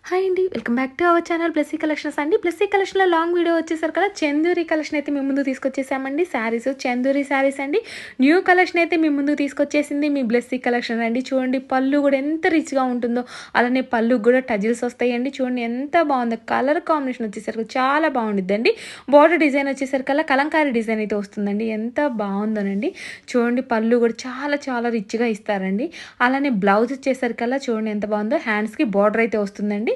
Hi అండి. Welcome back to our channel Blessy collections అండి. బ్లెస్సీ కలెక్షన్‌లో లాంగ్ వీడియో వచ్చేసరికి కదా చందూరి కలెక్షన్ అయితే మీ ముందుకు తీసుకొచ్చేసామండి. శారీస్ చందూరి శారీస్ అండి. న్యూ కలెక్షన్ అయితే మీ ముందుకు తీసుకొచ్చేసింది మీ బ్లెస్సీ కలెక్షన్ అండి. చూడండి పళ్ళు కూడా ఎంత రిచ్‌గా ఉంటుందో, అలానే పళ్ళుకి కూడా టజిల్స్ వస్తాయండి. చూడండి ఎంత బాగుందో, కలర్ కాంబినేషన్ వచ్చేసరికి చాలా బాగుండిద్దండి. బార్డర్ డిజైన్ వచ్చేసరికల్లా కలంకారీ డిజైన్ అయితే వస్తుందండి. ఎంత బాగుందోనండి. చూడండి పళ్ళు కూడా చాలా చాలా రిచ్‌గా ఇస్తారండి. అలానే బ్లౌజ్ వచ్చేసరికల్లా చూడండి ఎంత బాగుందో, హ్యాండ్స్‌కి బార్డర్ అయితే వస్తుందండి.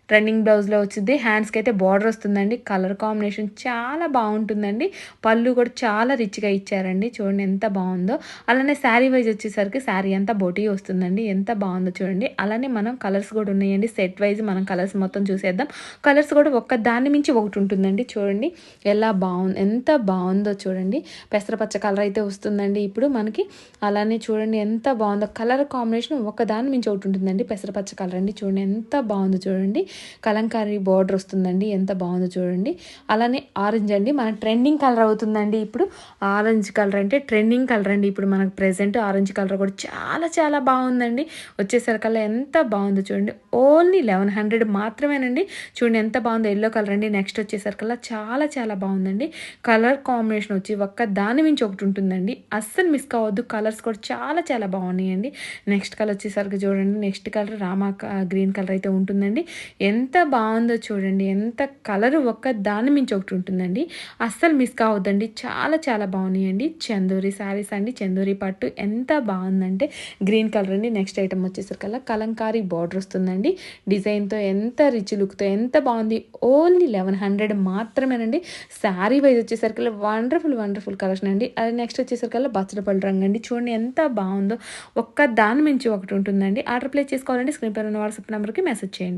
రన్నింగ్ బ్లౌజ్లో వచ్చింది, హ్యాండ్స్కి అయితే బార్డర్ వస్తుందండి. కలర్ కాంబినేషన్ చాలా బాగుంటుందండి. పళ్ళు కూడా చాలా రిచ్గా ఇచ్చారండి. చూడండి ఎంత బాగుందో. అలానే శారీ వైజ్ వచ్చేసరికి శారీ అంతా బోటీ వస్తుందండి. ఎంత బాగుందో చూడండి. అలానే మనం కలర్స్ కూడా ఉన్నాయండి. సెట్ వైజ్ మనం కలర్స్ మొత్తం చూసేద్దాం. కలర్స్ కూడా ఒక్క దాని మించి ఒకటి ఉంటుందండి. చూడండి ఎలా బాగుంది, ఎంత బాగుందో చూడండి. పెసరపచ్చ కలర్ అయితే వస్తుందండి ఇప్పుడు మనకి. అలానే చూడండి ఎంత బాగుందో, కలర్ కాంబినేషన్ ఒక దాని మించి ఒకటి ఉంటుందండి. పెసరపచ్చ కలర్ అండి. చూడండి ఎంత బాగుందో చూడండి. కలంకారీ బార్డర్ వస్తుందండి. ఎంత బాగుందో చూడండి. అలానే ఆరెంజ్ అండి, మన ట్రెండింగ్ కలర్ అవుతుందండి ఇప్పుడు. ఆరెంజ్ కలర్ అంటే ట్రెండింగ్ కలర్ అండి ఇప్పుడు మనకు ప్రెసెంట్. ఆరెంజ్ కలర్ కూడా చాలా చాలా బాగుందండి. వచ్చేసరికల్లా ఎంత బాగుందో చూడండి. ఓన్లీ 1100 మాత్రమేనండి. చూడండి ఎంత బాగుందో. ఎల్లో కలర్ అండి. నెక్స్ట్ వచ్చేసరికల్లా చాలా చాలా బాగుందండి. కలర్ కాంబినేషన్ వచ్చి ఒక్క దాని మించి ఒకటి ఉంటుందండి. అస్సలు మిస్ కావద్దు. కలర్స్ కూడా చాలా చాలా బాగున్నాయండి. నెక్స్ట్ కలర్ వచ్చేసరికి చూడండి. Next colour Rama green colour అయితే ఉంటుందండి. ఎంత బాగుందో చూడండి. ఎంత కలర్ ఒక్క దాని మించి ఒకటి ఉంటుందండి. అస్సలు మిస్ కావద్దండి. చాలా చాలా బాగున్నాయండి. చందూరి శారీస్ అండి. చందూరి పట్టు ఎంత బాగుందంటే గ్రీన్ కలర్ అండి. నెక్స్ట్ ఐటమ్ వచ్చేసరికల్లా కలంకారీ బార్డర్ వస్తుందండి. డిజైన్తో ఎంత రిచ్ లుక్తో ఎంత బాగుంది. ఓన్లీ 1100 మాత్రమేనండి. శారీ వైజ్ వచ్చేసరికల్లా వండర్ఫుల్ వండర్ఫుల్ కలెక్షన్ అండి. అది నెక్స్ట్ వచ్చేసరికల్లా బచ్చలపల్లి రంగు అండి. చూడండి ఎంత బాగుందో. ఒక్క దాని మించి ఒకటి ఉంటుందండి. ఆర్డర్ ప్లేస్ చేసుకోవాలంటే స్క్రీన్ పైన ఉన్న వాట్సాప్ నెంబర్కి మెసేజ్ చేయండి.